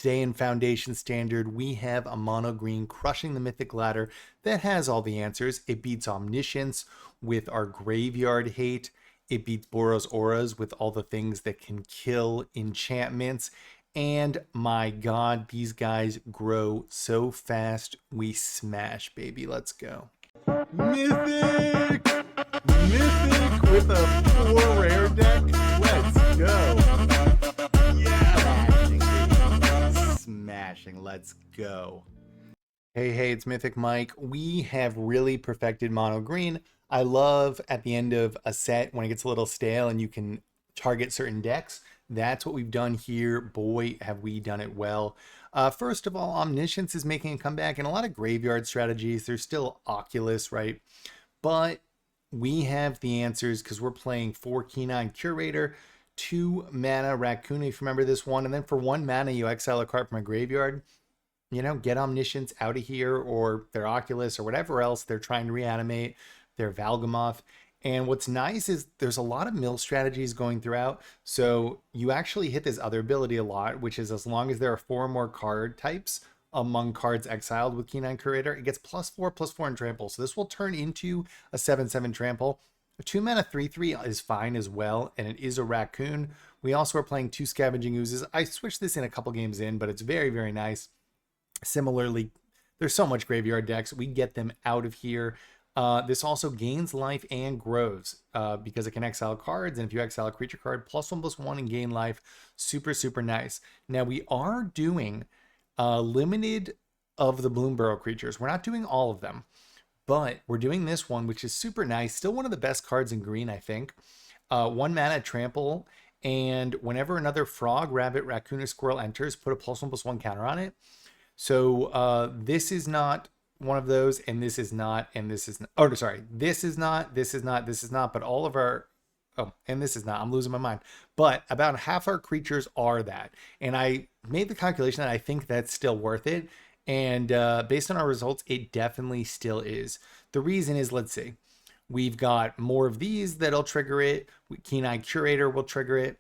Today in Foundation Standard, we have a mono green crushing the mythic ladder that has all the answers. It beats Omniscience with our graveyard hate. It beats Boros Auras with all the things that can kill enchantments. And my God, these guys grow so fast. We smash, baby. Let's go. Mythic! Mythic with a 4 rare deck. Let's go. Yeah! Smashing. Let's go. Hey, it's Mythic Mike. We have really perfected mono green. I love at the end of a set when it gets a little stale and you can target certain decks. That's what we've done here. Boy, have we done it well. First of all, Omniscience is making a comeback in a lot of graveyard strategies. There's still Oculus, right? But we have the answers because we're playing 4 Kenine Curator, 2 mana Raccoon, if you remember this one. And then for 1 mana, you exile a card from a graveyard. You know, get Omniscience out of here, or their Oculus or whatever else they're trying to reanimate, their Valgamoth. And what's nice is there's a lot of mill strategies going throughout. So you actually hit this other ability a lot, which is as long as there are 4 or more card types among cards exiled with Kenine Curator, it gets +4/+4 in trample. So this will turn into a 7/7 trample. A 2 mana 3/3 is fine as well, and it is a Raccoon. We also are playing 2 Scavenging Oozes. I switched this in a couple games in, but it's very, very nice. Similarly, there's so much graveyard decks. We get them out of here. This also gains life and grows because it can exile cards. And if you exile a creature card, +1/+1 and gain life. Super, super nice. Now, we are doing limited of the Bloomburrow creatures. We're not doing all of them, but we're doing this one, which is super nice. Still one of the best cards in green, I think. 1 mana trample. And whenever another frog, rabbit, raccoon, or squirrel enters, put a +1/+1 counter on it. So this is not one of those, and this is not, and this is not. Oh, sorry. This is not, this is not, this is not, but all of our, oh, and this is not. I'm losing my mind. But about half our creatures are that. And I made the calculation that I think that's still worth it. And based on our results, it definitely still is. The reason is, let's see. We've got more of these that'll trigger it. Kenine Curator will trigger it.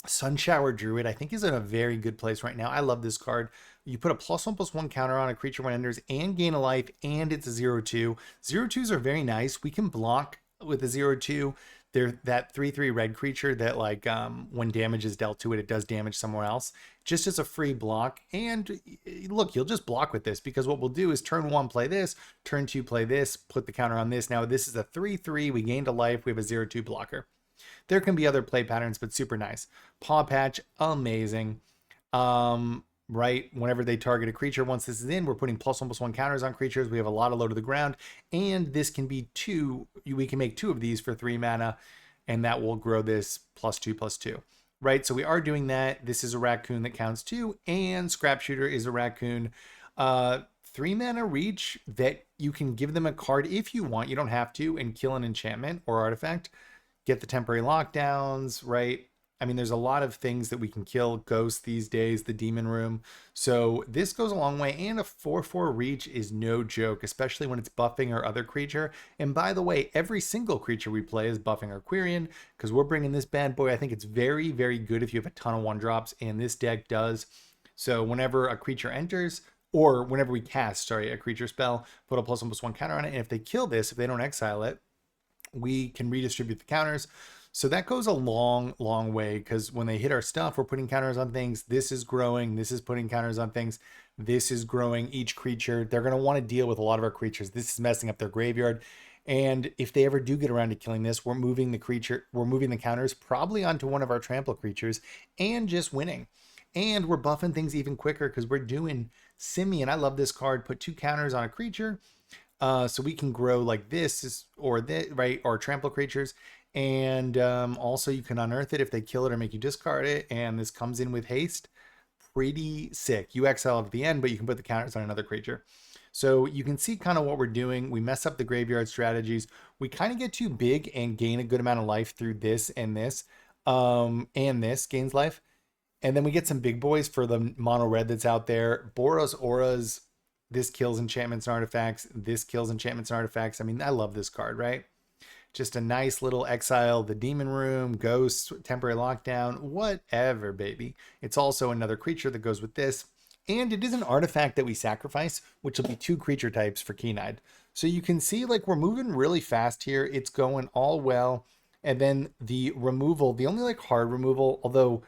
Sunshower Druid, I think, is in a very good place right now. I love this card. You put a +1/+1 counter on a creature when it enters and gain a life, and it's a 0/2. 0/2s are very nice. We can block with a 0/2. They're that 3/3 red creature that, like, when damage is dealt to it, it does damage somewhere else. Just as a free block. And look, you'll just block with this because what we'll do is turn 1, play this, turn 2, play this, put the counter on this. Now, this is a 3/3. We gained a life. We have a 0/2 blocker. There can be other play patterns, but super nice. Paw Patch, amazing. Right, whenever they target a creature, once this is in, we're putting +1/+1 counters on creatures. We have a lot of low to the ground, and this can be 2. We can make 2 of these for 3 mana, and that will grow this +2/+2. Right, so we are doing that. This is a Raccoon that counts 2, and Scrap Shooter is a Raccoon. 3 mana reach that you can give them a card if you want. You don't have to, and kill an enchantment or artifact. Get the temporary lockdowns, right? I mean, there's a lot of things that we can kill. Ghost these days, the Demon Room. So this goes a long way, and a 4/4 reach is no joke, especially when it's buffing our other creature. And by the way, every single creature we play is buffing our Quirion, because we're bringing this bad boy. I think it's very, very good if you have a ton of 1-drops, and this deck does. So whenever a creature enters, or whenever we cast, a creature spell, put a +1/+1 counter on it, and if they kill this, if they don't exile it, we can redistribute the counters. So that goes a long, long way, because when they hit our stuff, we're putting counters on things. This is growing. This is putting counters on things. This is growing each creature. They're going to want to deal with a lot of our creatures. This is messing up their graveyard. And if they ever do get around to killing this, we're moving the counters probably onto one of our trample creatures and just winning. And we're buffing things even quicker because we're doing Simian. I love this card. Put 2 counters on a creature. So we can grow like this, or this, right? Or trample creatures. And also you can unearth it if they kill it or make you discard it. And this comes in with haste. Pretty sick. You exile at the end, but you can put the counters on another creature. So you can see kind of what we're doing. We mess up the graveyard strategies. We kind of get too big and gain a good amount of life through this and this. And this gains life. And then we get some big boys for the mono red that's out there. Boros Auras. This kills enchantments and artifacts. This kills enchantments and artifacts. I mean, I love this card, right? Just a nice little exile, the demon room, ghost, temporary lockdown, whatever, baby. It's also another creature that goes with this. And it is an artifact that we sacrifice, which will be 2 creature types for Keen-Eyed. So you can see like we're moving really fast here. It's going all well. And then the removal, the only like hard removal, although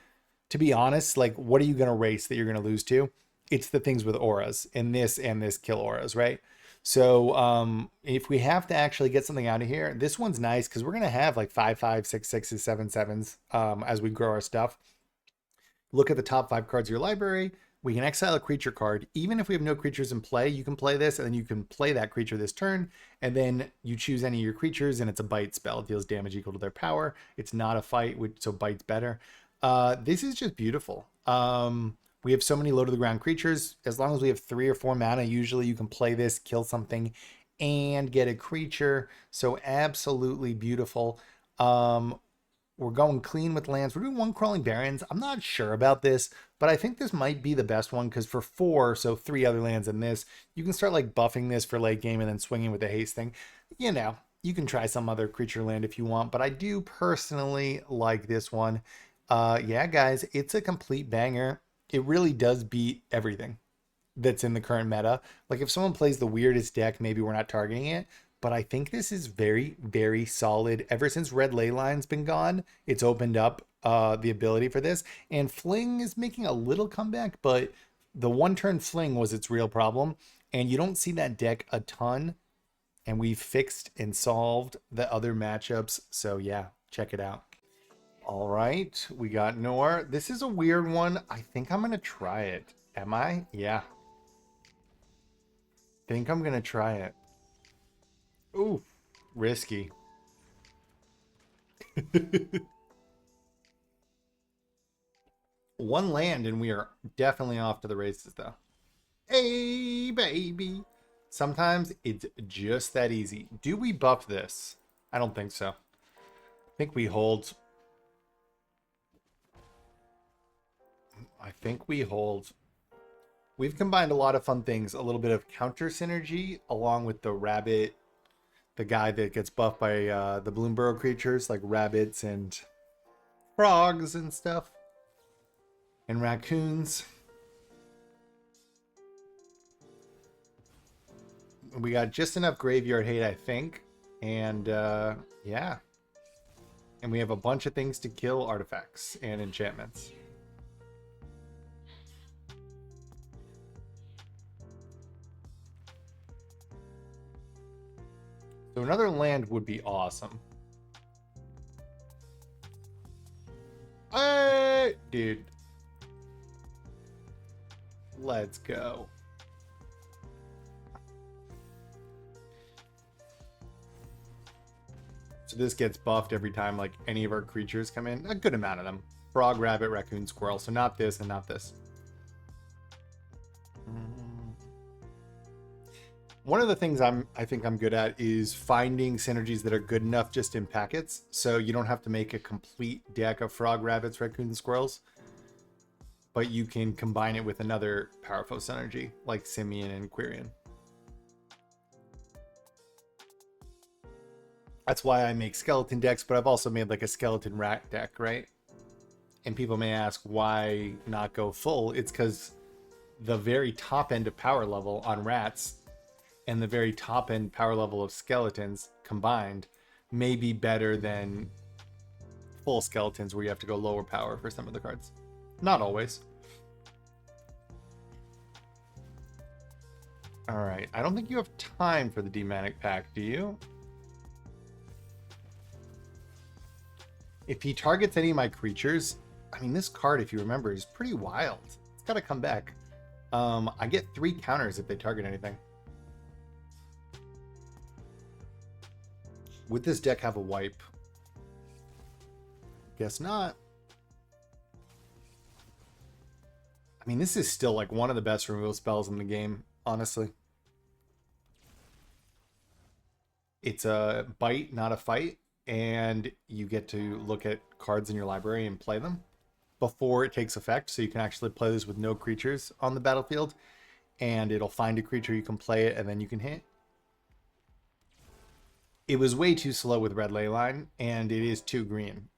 to be honest, like what are you going to race that you're going to lose to? It's the things with auras, and this kill auras, right? So if we have to actually get something out of here, this one's nice because we're going to have like 5, 5, 6, 6s, 7, 7s as we grow our stuff. Look at the top 5 cards of your library. We can exile a creature card. Even if we have no creatures in play, you can play this, and then you can play that creature this turn, and then you choose any of your creatures, and it's a bite spell. It deals damage equal to their power. It's not a fight, so bite's better. This is just beautiful. We have so many low to the ground creatures. As long as we have 3 or 4 mana, usually you can play this, kill something, and get a creature. So absolutely beautiful. We're going clean with lands. We're doing 1 Crawling Barrens. I'm not sure about this, but I think this might be the best one because for 4, so 3 other lands in this, you can start like buffing this for late game and then swinging with the haste thing. You know, you can try some other creature land if you want, but I do personally like this one. Yeah, guys, it's a complete banger. It really does beat everything that's in the current meta. Like if someone plays the weirdest deck, maybe we're not targeting it. But I think this is very, very solid. Ever since Red Ley Line's been gone, it's opened up the ability for this. And Fling is making a little comeback, but the 1-turn Fling was its real problem. And you don't see that deck a ton. And we've fixed and solved the other matchups. So yeah, check it out. All right, we got Nor. This is a weird one. I think I'm going to try it. Am I? Yeah. Think I'm going to try it. Ooh, risky. One land and we are definitely off to the races though. Hey, baby. Sometimes it's just that easy. Do we buff this? I don't think so. I think we hold. I think we hold. We've combined a lot of fun things. A little bit of counter synergy along with the rabbit, the guy that gets buffed by the Bloomburrow creatures like rabbits and frogs and stuff. And raccoons. We got just enough graveyard hate, I think. And yeah. And we have a bunch of things to kill artifacts and enchantments. So another land would be awesome. Hey, dude. Let's go. So this gets buffed every time like any of our creatures come in. A good amount of them. Frog, rabbit, raccoon, squirrel. So not this and not this. One of the things I think I'm good at is finding synergies that are good enough just in packets. So you don't have to make a complete deck of frog, rabbits, raccoons, squirrels. But you can combine it with another powerful synergy like Simian and Quirion. That's why I make skeleton decks, but I've also made like a skeleton rat deck, right? And people may ask why not go full. It's because the very top end of power level on rats and the very top end power level of skeletons combined may be better than full skeletons where you have to go lower power for some of the cards. Not always. All right. I don't think you have time for the Demonic Pact, do you? If he targets any of my creatures, I mean, this card, if you remember, is pretty wild. It's got to come back. I get 3 counters if they target anything. Would this deck have a wipe? Guess not. I mean, this is still like one of the best removal spells in the game, honestly. It's a bite, not a fight, and you get to look at cards in your library and play them before it takes effect, so you can actually play this with no creatures on the battlefield, and it'll find a creature, you can play it, and then you can hit. It was way too slow with red ley line, and it is too green,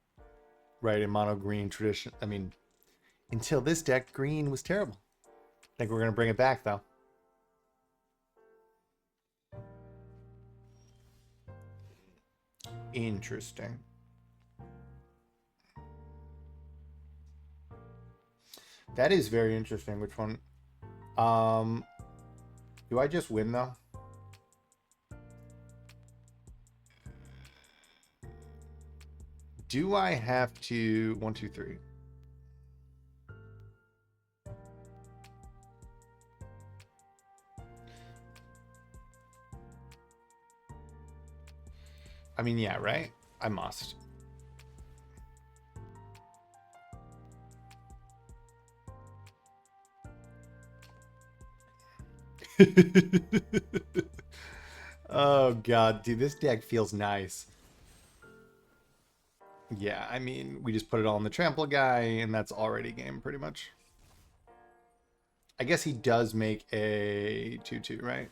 right? In mono green tradition. I mean, until this deck, green was terrible. I think we're going to bring it back, though. Interesting. That is very interesting. Which one? Do I just win, though? Do I have to... 1, 2, 3. I mean, yeah, right? I must. Oh, God. Dude, this deck feels nice. Yeah, I mean, we just put it all in the trample guy, and that's already game, pretty much. I guess he does make a 2/2, right?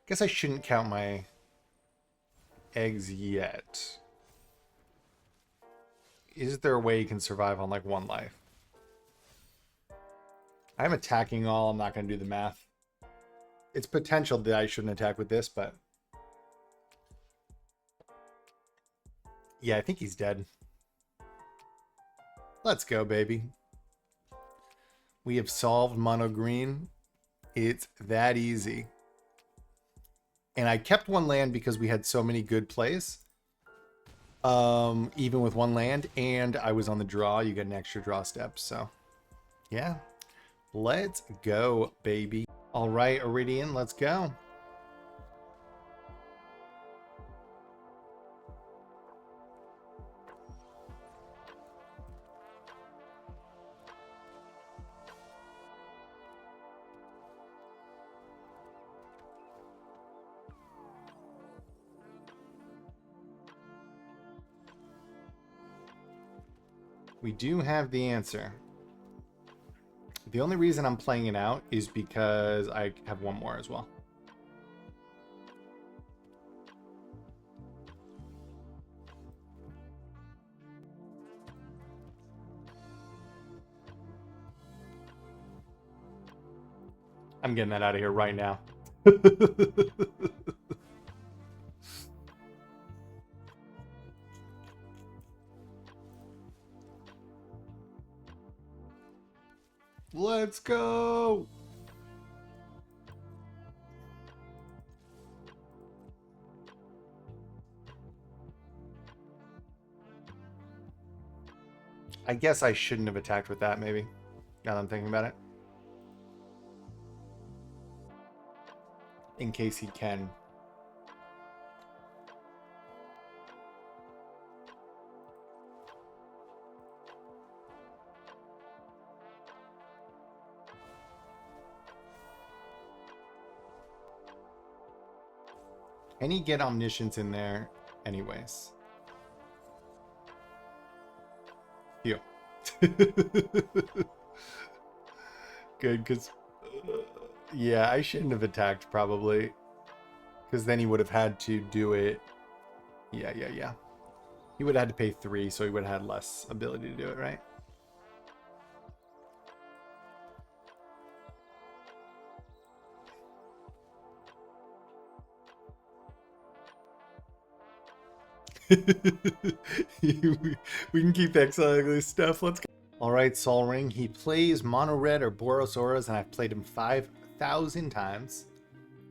Guess I shouldn't count my eggs yet. Is there a way you can survive on, like, 1 life? I'm attacking all. I'm not going to do the math. It's potential that I shouldn't attack with this, but... yeah, I think he's dead. Let's go, baby. We have solved mono green. It's that easy. And I kept 1 land because we had so many good plays. Even with 1 land, and I was on the draw. You get an extra draw step, so yeah. Let's go, baby. All right, Iridian, let's go. We do have the answer. The only reason I'm playing it out is because I have 1 more as well. I'm getting that out of here right now. Let's go. I guess I shouldn't have attacked with that, maybe. Now that I'm thinking about it. In case he can. Can he get Omniscience in there anyways? Phew. Good, because... yeah, I shouldn't have attacked, probably. Because then he would have had to do it... Yeah. He would have had to pay 3, so he would have had less ability to do it, right? We can keep exiling this stuff. Let's go. All right, Sol Ring. He plays Mono Red or Boros Auras, and I've played him 5,000 times.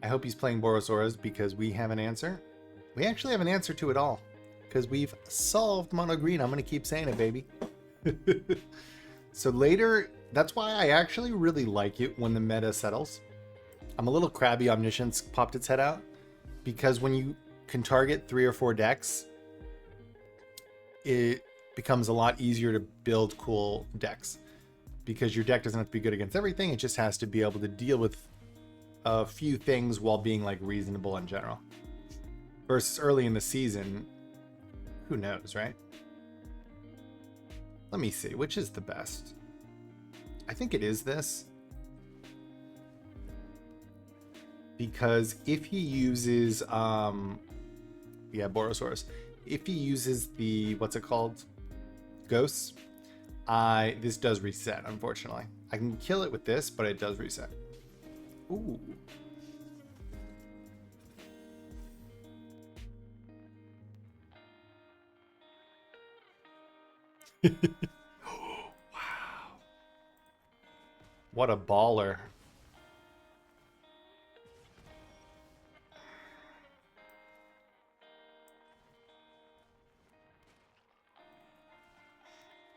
I hope he's playing Boros Auras because we have an answer. We actually have an answer to it all because we've solved Mono Green. I'm going to keep saying it, baby. So later, that's why I actually really like it when the meta settles. I'm a little crabby. Omniscience popped its head out because when you can target 3 or 4 decks, it becomes a lot easier to build cool decks because your deck doesn't have to be good against everything. It just has to be able to deal with a few things while being like reasonable in general. Versus early in the season, who knows, right? Let me see, which is the best? I think it is this. because if he uses yeah, Borosaurus, if he uses the, what's it called, ghosts, this does reset, unfortunately. I can kill it with this, but it does reset. Ooh. Wow. What a baller.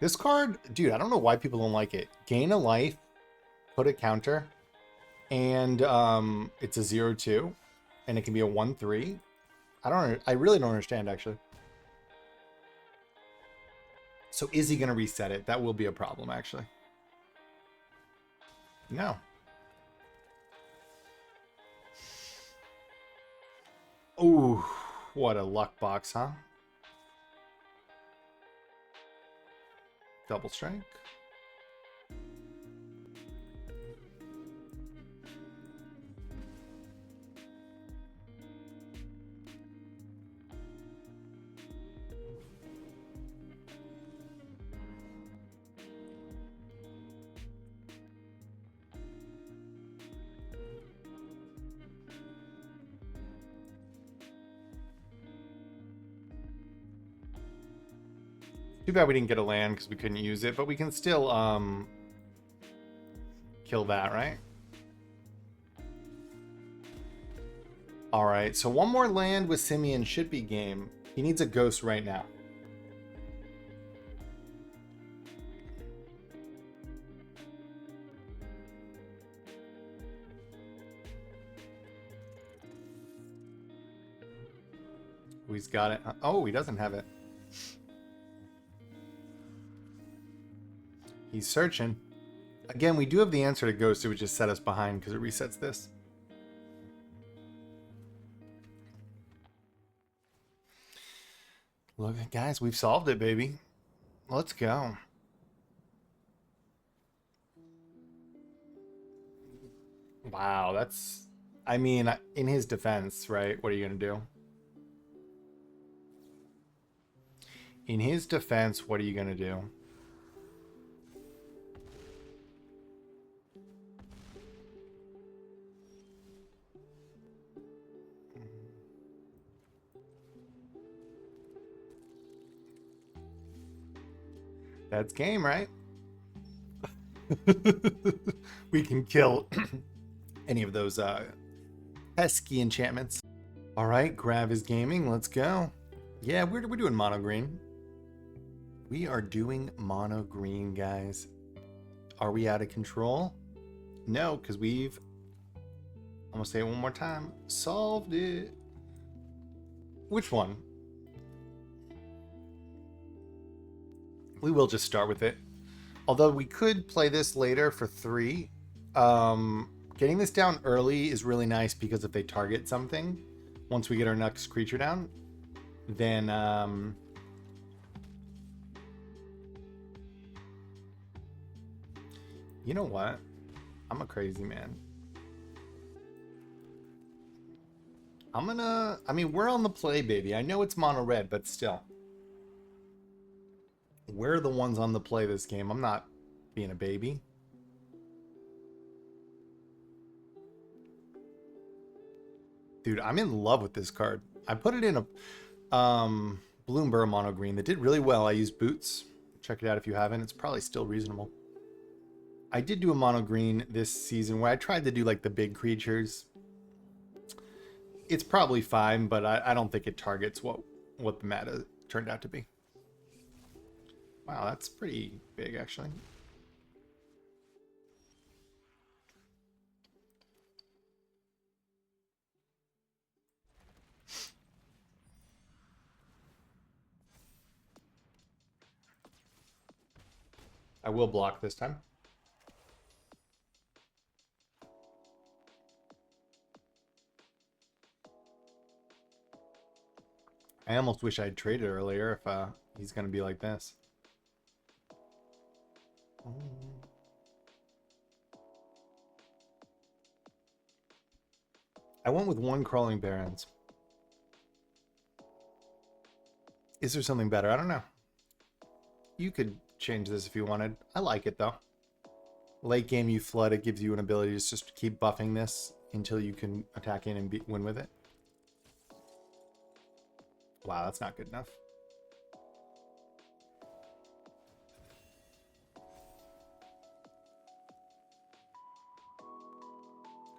This card, dude, I don't know why people don't like it. Gain a life, put a counter, and it's a 0/2, and it can be a 1/3. I really don't understand, actually. So is he going to reset it? That will be a problem, actually. No. Ooh, what a luck box, huh? Double strike. Too bad we didn't get a land because we couldn't use it, but we can still kill that, right? All right, so one more land with Simeon should be game. He needs a ghost right now. Oh, he's got it. Oh, he doesn't have it. He's searching. Again, we do have the answer to ghost. It would just set us behind because it resets this. Look, guys, we've solved it, baby. Let's go. Wow, that's... I mean, in his defense, right? What are you going to do? In his defense, what are you going to do? That's game, right? We can kill any of those pesky enchantments. All right, Grav is gaming. Let's go. Yeah, we're doing mono green. We are doing mono green, guys. Are we out of control? No, because we've, I'm gonna say it one more time, solved it. Which one? We will just start with it. Although we could play this later for 3. Getting this down early is really nice because if they target something, once we get our next creature down, then you know what? I'm a crazy man. I mean, we're on the play, baby. I know it's mono red, but still. We're the ones on the play this game. I'm not being a baby. Dude, I'm in love with this card. I put it in a Bloomburr mono green that did really well. I used boots. Check it out if you haven't. It's probably still reasonable. I did do a mono green this season where I tried to do like the big creatures. It's probably fine, but I don't think it targets what the meta turned out to be. Wow, that's pretty big, actually. I will block this time. I almost wish I'd traded earlier if he's going to be like this. I went with 1 Crawling Barrens. Is there something better? I don't know. You could change this if you wanted. I like it though. Late game, you flood. It gives you an ability to just keep buffing this until you can attack in and win with it. Wow, that's not good enough.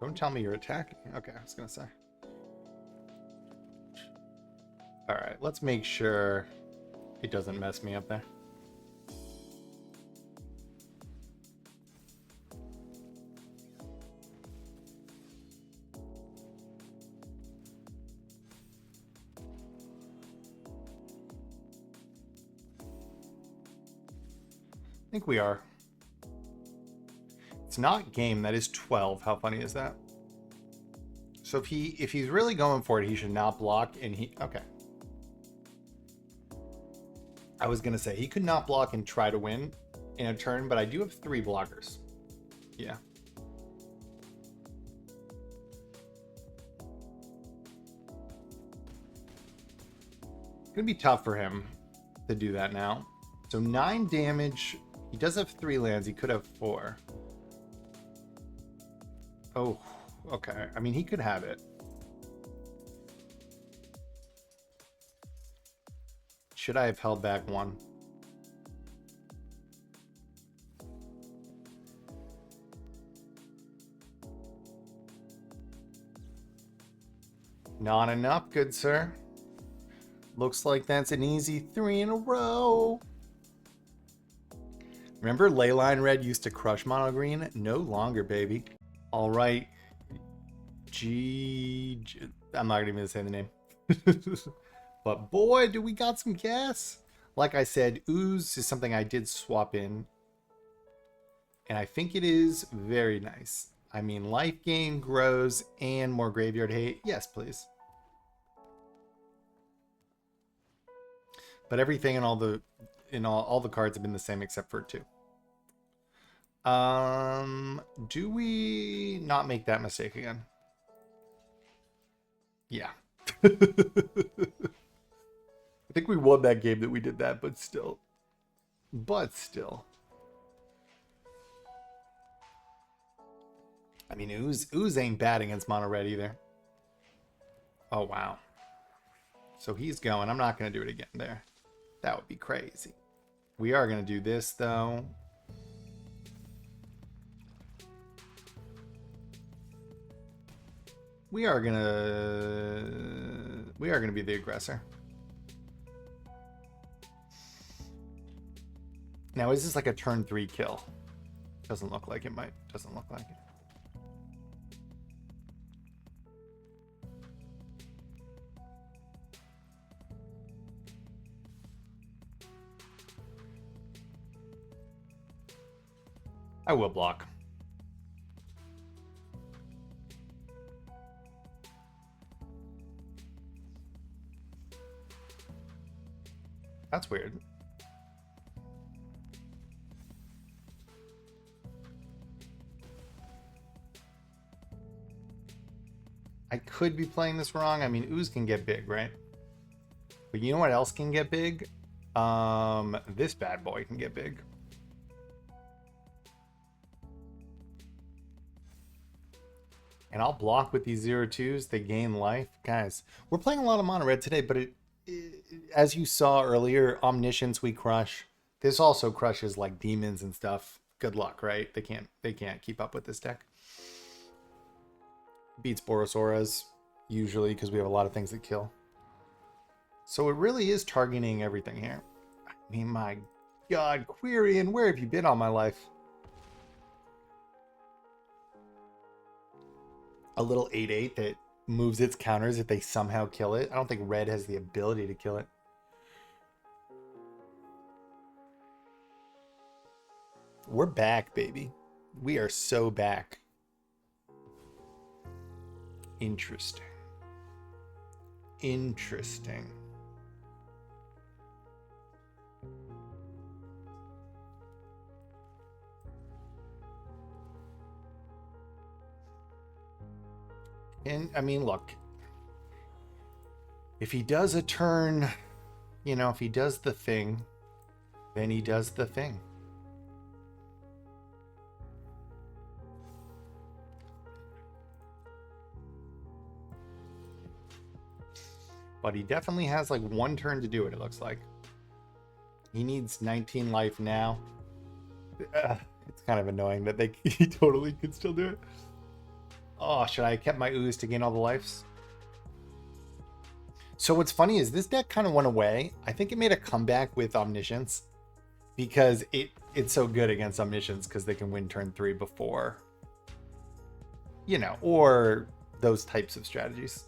Don't tell me you're attacking. Okay, I was gonna say. All right, let's make sure it doesn't mess me up there. I think we are. It's not game. That is 12. How funny is that? So if he's really going for it, he should not block. And he okay. I was gonna say he could not block and try to win in a turn, but I do have 3 blockers. Yeah. It's gonna be tough for him to do that now. So 9 damage. He does have 3 lands. He could have 4. Oh, okay. I mean, he could have it. Should I have held back 1? Not enough, good sir. Looks like that's an easy 3 in a row. Remember Leyline Red used to crush mono green? No longer, baby. All right. I'm not even gonna say the name. But boy, do we got some gas. Like I said, ooze is something I did swap in. And I think it is very nice. I mean, life gain grows and more graveyard hate. Yes, please. But everything and all the cards have been the same except for 2. Do we not make that mistake again? Yeah. I think we won that game that we did that, but still. I mean, Ooze ain't bad against mono red either. Oh, wow. So he's going. I'm not going to do it again there. That would be crazy. We are going to do this, though. We are going to be the aggressor. Now, is this like a turn 3 kill? Doesn't look like it might. Doesn't look like it. I will block. That's weird. I could be playing this wrong. I mean, Ooze can get big, right? But you know what else can get big? This bad boy can get big. And I'll block with these 0/2s. They gain life. Guys, we're playing a lot of mono red today, but as you saw earlier, Omniscience we crush. This also crushes like demons and stuff. Good luck, right? They can't keep up with this deck. Beats BOROS AURAS, usually, because we have a lot of things that kill. So it really is targeting everything here. I mean, my God, Quirion, where have you been all my life? A little 8/8 that moves its counters if they somehow kill it. I don't think red has the ability to kill it. We're back, baby. We are so back. Interesting. Interesting. And, I mean, look. If he does a turn, you know, if he does the thing, then he does the thing. But he definitely has like one turn to do it, it looks like. He needs 19 life now. It's kind of annoying that he totally could still do it. Oh, should I have kept my ooze to gain all the lives? So what's funny is this deck kind of went away. I think it made a comeback with Omniscience because it's so good against Omniscience because they can win turn 3 before, you know, or those types of strategies.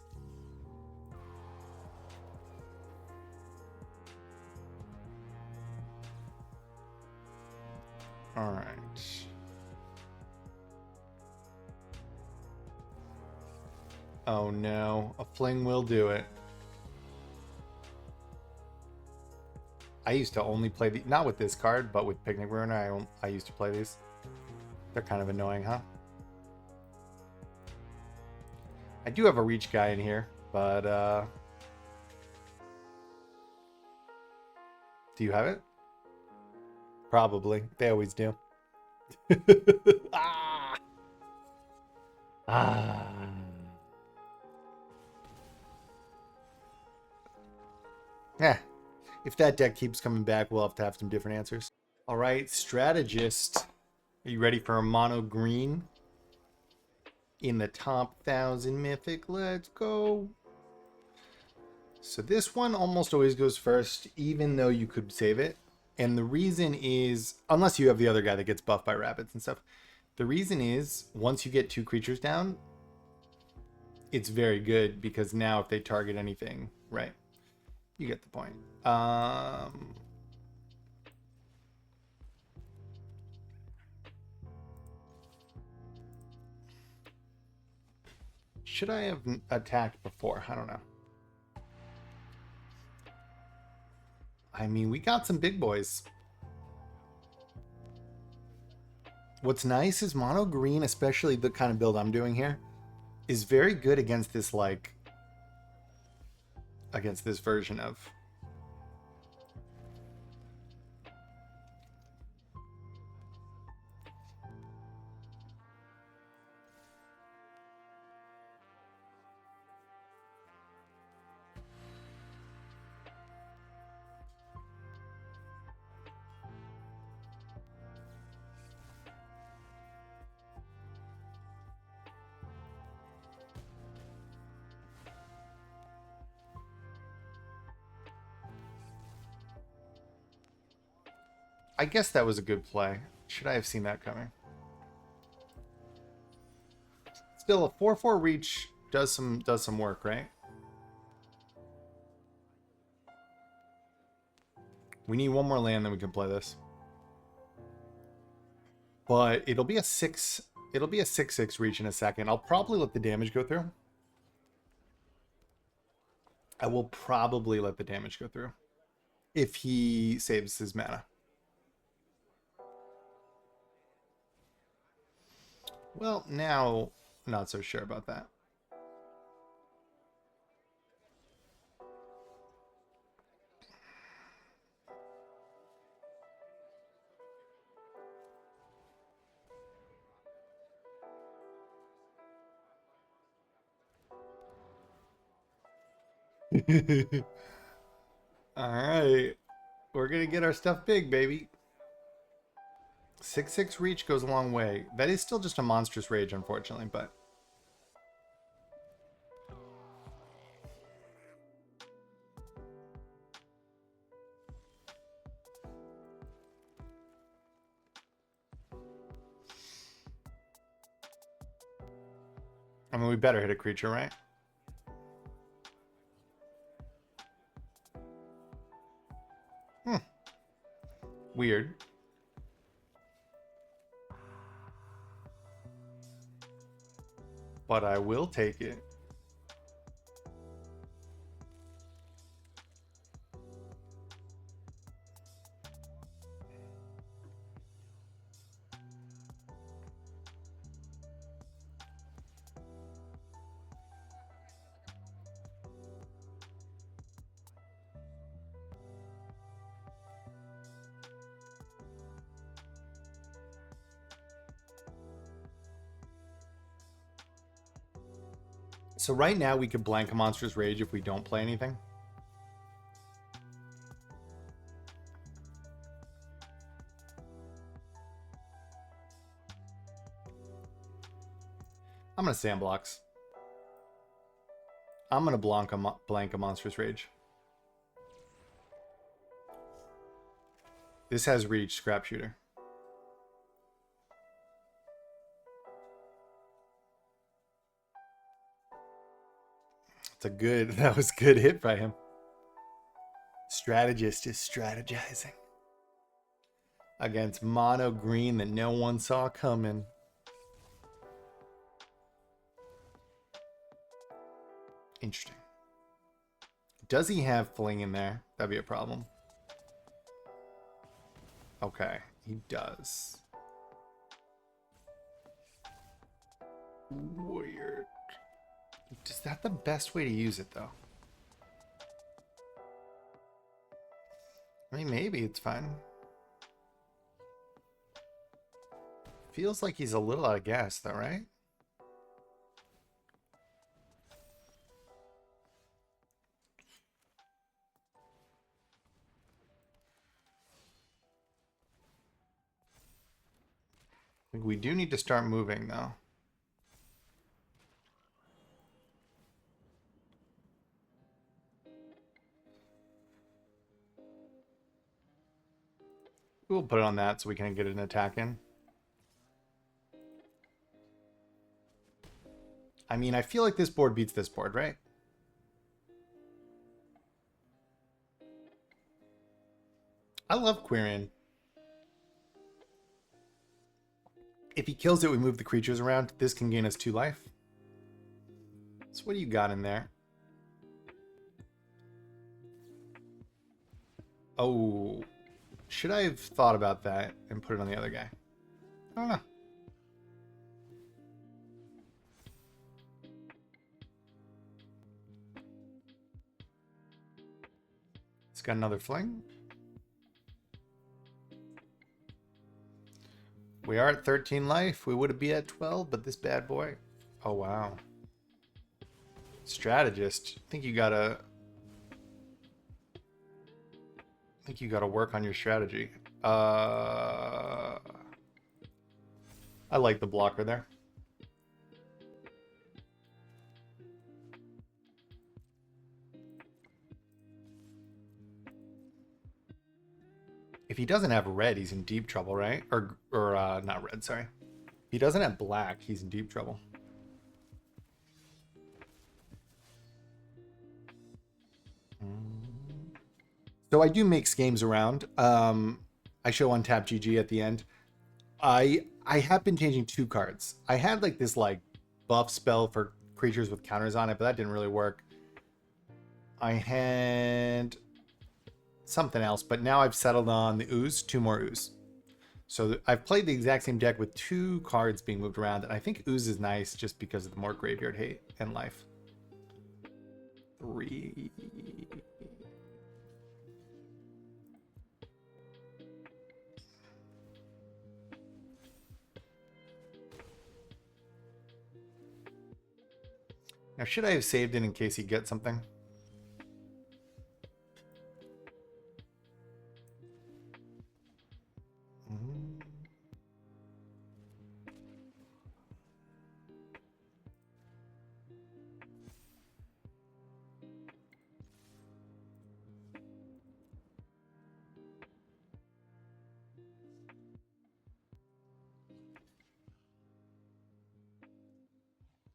All right. Oh no, a fling will do it. I used to only play the, not with this card, but with Picnic Ruiner, I used to play these. They're kind of annoying, huh? I do have a reach guy in here, but do you have it? Probably. They always do. Ah! Ah. Yeah. If that deck keeps coming back, we'll have some different answers. All right, strategist. Are you ready for a mono green? In the top 1,000 mythic. Let's go. So this one almost always goes first, even though you could save it. And the reason is, unless you have the other guy that gets buffed by rabbits and stuff. The reason is, once you get 2 creatures down, it's very good because now if they target anything, right? You get the point. Should I have attacked before? I don't know. I mean, we got some big boys. What's nice is mono green, especially the kind of build I'm doing here, is very good against this, like, against this version of. I guess that was a good play. Should I have seen that coming? Still, a 4/4 reach does some work, right? We need one more land, then we can play this. But it'll be a 6/6 reach in a second. I'll probably let the damage go through. I will probably let the damage go through if he saves his mana. Well, now, not so sure about that. All right. We're going to get our stuff big, baby. 6/6 reach goes a long way. That is still just a monstrous rage, unfortunately, but... I mean, we better hit a creature, right? Weird. But I will take it. So right now we could blank a Monstrous Rage if we don't play anything. I'm going to sandblocks. I'm going to blank a Monstrous Rage. This has reach, Scrap Shooter. It's a good, that was a good hit by him. Strategist is strategizing. Against mono green that no one saw coming. Interesting. Does he have fling in there? That'd be a problem. Okay, he does. Weird. Is that the best way to use it, though? I mean, maybe it's fine. Feels like he's a little out of gas, though, right? I think we do need to start moving, though. We'll put it on that so we can get an attack in. I mean, I feel like this board beats this board, right? I love Quirion. If he kills it, we move the creatures around. This can gain us 2 life. So what do you got in there? Oh, should I have thought about that and put it on the other guy? I don't know. It's got another fling. We are at 13 life. We would be at 12, but this bad boy. Oh, wow. Strategist. I think you gotta work on your strategy. I like the blocker there. If he doesn't have red, he's in deep trouble, right? Or not red, sorry. If he doesn't have black, he's in deep trouble. So I do mix games around. I show on Tap GG at the end. I have been changing 2 cards. I had like this like buff spell for creatures with counters on it, but that didn't really work. I had something else, but now I've settled on the ooze, 2 more ooze. So I've played the exact same deck with 2 cards being moved around, and I think ooze is nice just because of the more graveyard hate and life. 3. Now, should I have saved it in case he gets something?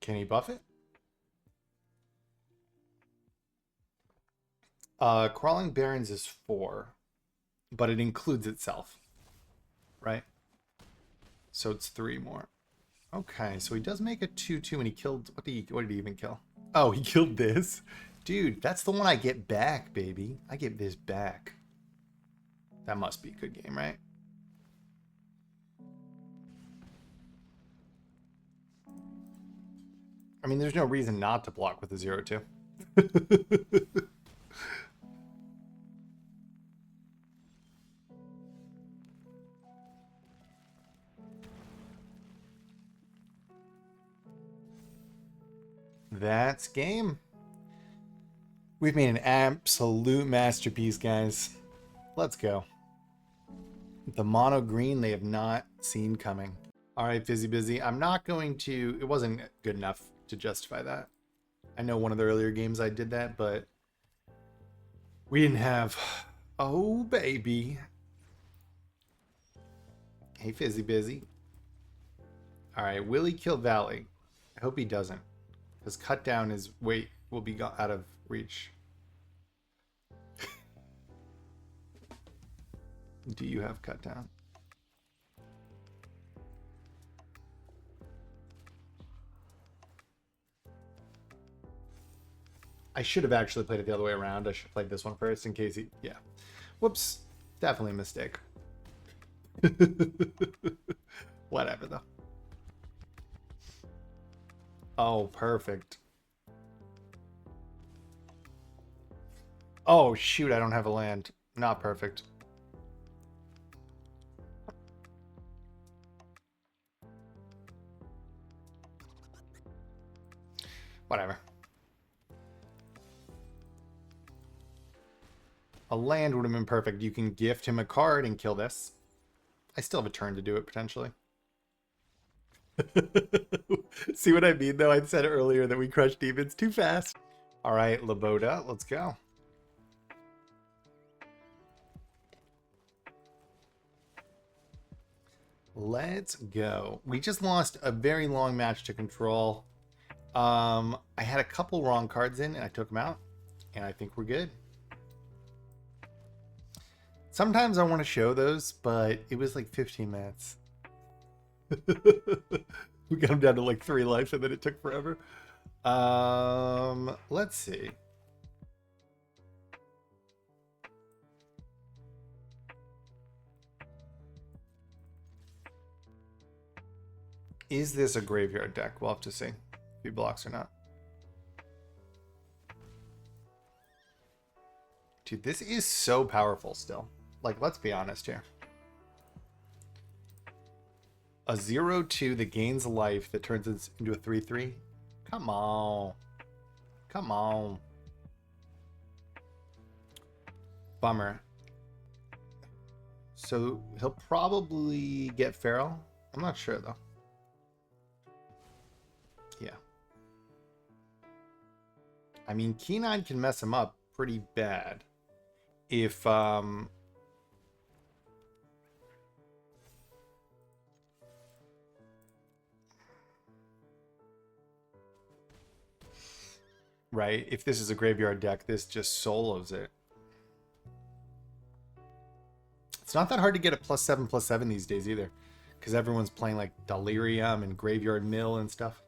Can he buff it? Crawling Barrens is 4, but it includes itself, right? So it's 3 more. Okay, so he does make a 2/2 and he killed, what did he even kill? Oh, he killed this. Dude, that's the one I get back, baby. I get this back. That must be a good game, right? I mean, there's no reason not to block with a 0/2. that's game. We've made an absolute masterpiece, guys. Let's go. The mono green they have not seen coming. All right, Fizzy Busy. I'm not going to... It wasn't good enough to justify that. I know one of the earlier games I did that, but we didn't have... Oh, baby. Hey, Fizzy Busy. All right, will he kill Valley? I hope he doesn't, because cut down his weight will be out of reach. Do you have cut down? I should have actually played it the other way around. I should have played this one first in case he... Yeah. Whoops. Definitely a mistake. Whatever, though. Oh, perfect. Oh, shoot. I don't have a land. Not perfect. Whatever. A land would have been perfect. You can gift him a card and kill this. I still have a turn to do it, potentially. See what I mean, though? I said earlier that we crushed demons too fast. All right, Laboda, let's go. Let's go. We just lost a very long match to control. I had a couple wrong cards in, and I took them out. And I think we're good. Sometimes I want to show those, but it was like 15 minutes. We got him down to like 3 life, and then it took forever. Let's see. Is this a graveyard deck? We'll have to see if he blocks or not. Dude, this is so powerful still. Like, let's be honest here. A 0/2 that gains life that turns into a 3/3. Come on. Come on. Bummer. So he'll probably get Feral. I'm not sure though. Yeah. I mean, Keen-Eyed can mess him up pretty bad. If right, if this is a graveyard deck, this just solos it. It's not that hard to get a +7/+7 these days either, because everyone's playing like Delirium and Graveyard Mill and stuff.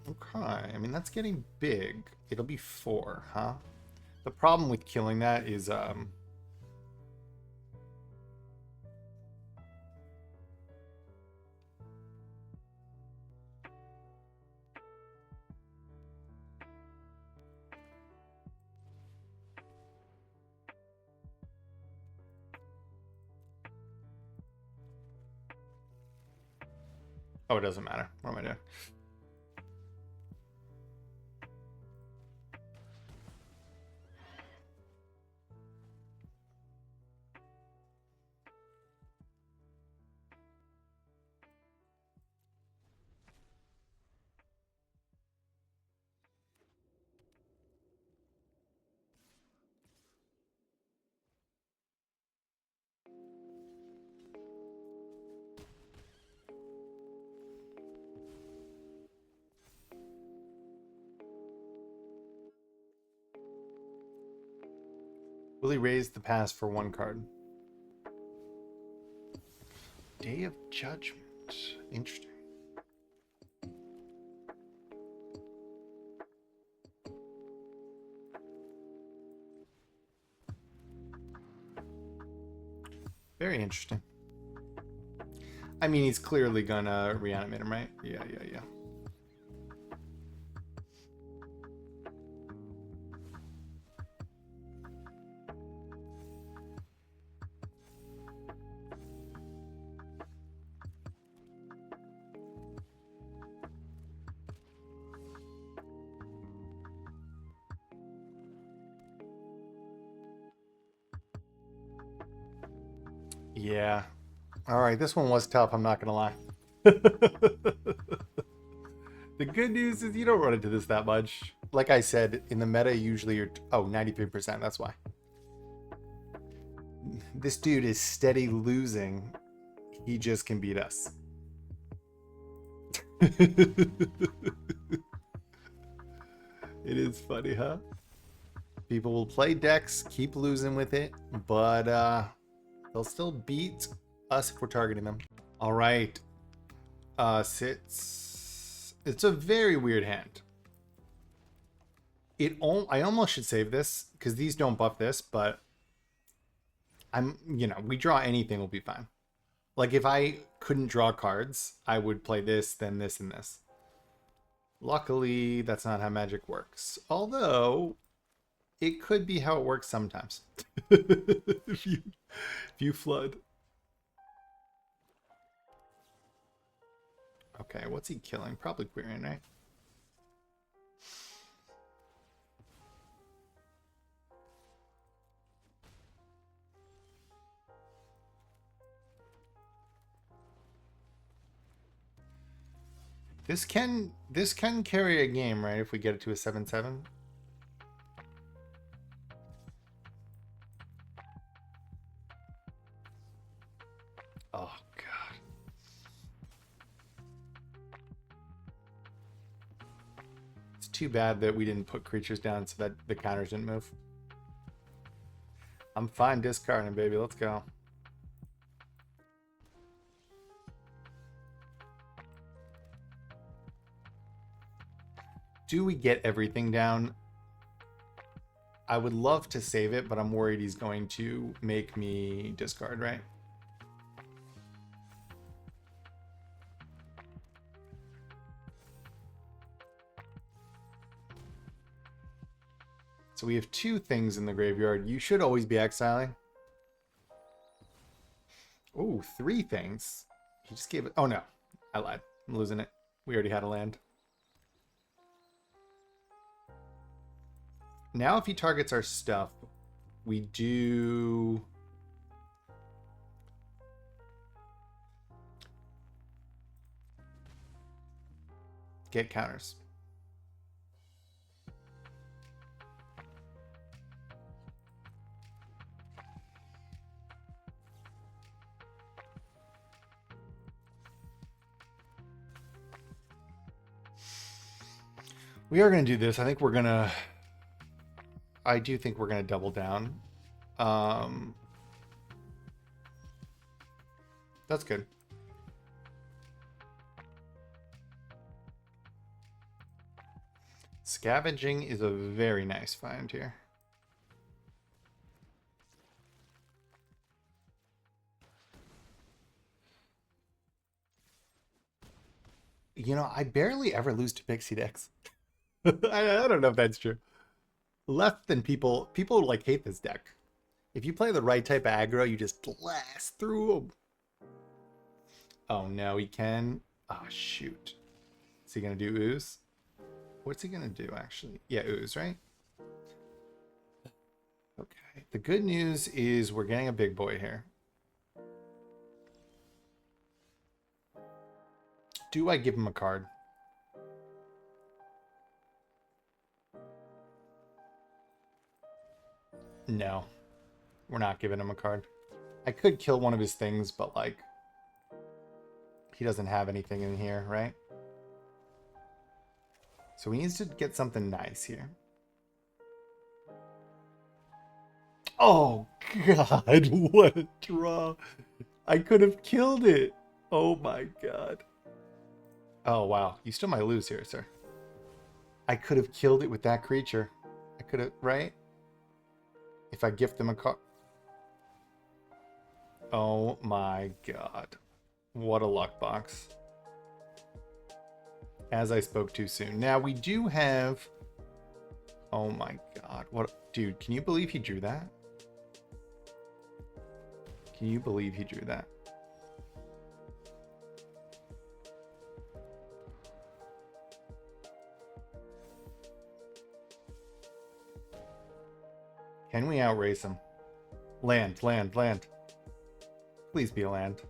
Okay, I mean, that's getting big. It'll be 4, huh? The problem with killing that is oh, it doesn't matter. What am I doing? Will he raise the pass for 1 card? Day of Judgment. Interesting. Very interesting. I mean, he's clearly gonna reanimate him, right? Yeah. Yeah. All right, this one was tough, I'm not gonna lie. The good news is you don't run into this that much. Like I said, in the meta, usually you're... Oh, 93%, that's why. This dude is steady losing. He just can beat us. It is funny, huh? People will play decks, keep losing with it, but they'll still beat us if we're targeting them. All right. Sits. It's a very weird hand. I almost should save this because these don't buff this, but we draw anything will be fine. Like if I couldn't draw cards, I would play this, then this, and this. Luckily, that's not how Magic works. Although, it could be how it works sometimes. if you flood. Okay, what's he killing? Probably Quirion, right? This can carry a game, right? If we get it to a 7/7. Oh god. It's too bad that we didn't put creatures down so that the counters didn't move. I'm fine discarding, baby. Let's go. Do we get everything down? I would love to save it, but I'm worried he's going to make me discard, right? So we have two things in the graveyard. You should always be exiling. Oh, three things. He just gave it... Oh, no. I lied. I'm losing it. We already had a land. Now if he targets our stuff, we do... get counters. We are going to do this. I think we're going to... I do think we're going to double down. That's good. Scavenging is a very nice find here. You know, I barely ever lose to pixie decks. I don't know if that's true. Left than people like hate this deck. If you play the right type of aggro, you just blast through them. Oh no, he can. Oh shoot. Is he gonna do ooze? What's he gonna do actually? Yeah, ooze, right? Okay. The good news is we're getting a big boy here. Do I give him a card? No. We're not giving him a card. I could kill one of his things, but like... he doesn't have anything in here, right? So he needs to get something nice here. Oh, God. What a draw. I could have killed it. Oh, my God. Oh, wow. You still might lose here, sir. I could have killed it with that creature. I could have, right? If I gift them a card. Oh, my God. What a luck box. As I spoke too soon. Now, we do have... Oh, my God. What? Dude, can you believe he drew that? Can you believe he drew that? Can we outrace him? Land, land, land. Please be a land.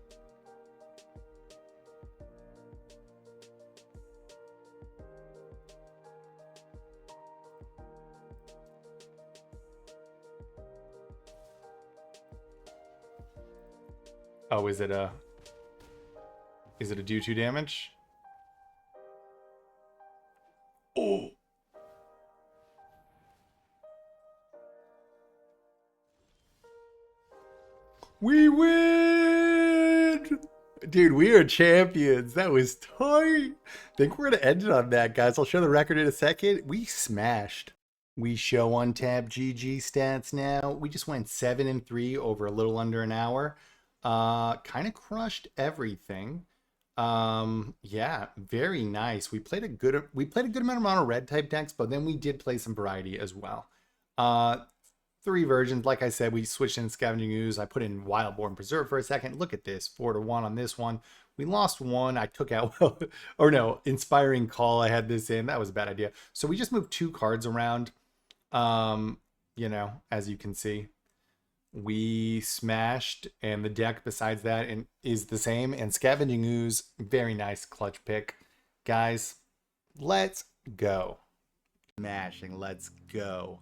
Oh, is it a do 2 damage? Oh. We win! Dude, we are champions. That was tight. I think we're gonna end it on that, guys. I'll show the record in a second. We smashed. We show on tab GG stats now. We just went 7-3 over a little under an hour. Kind of crushed everything. Yeah, very nice. We played a good amount of red type decks, but then we did play some variety as well. 3 versions. Like I said, we switched in Scavenging Ooze. I put in Wildborn Preserve for a second. Look at this, 4-1 on this one. We lost one. I took out, or no, Inspiring Call. I had this in. That was a bad idea. So we just moved 2 cards around. You know, as you can see, we smashed, and the deck besides that is the same. And Scavenging Ooze, very nice clutch pick. Guys, let's go. Smashing, let's go.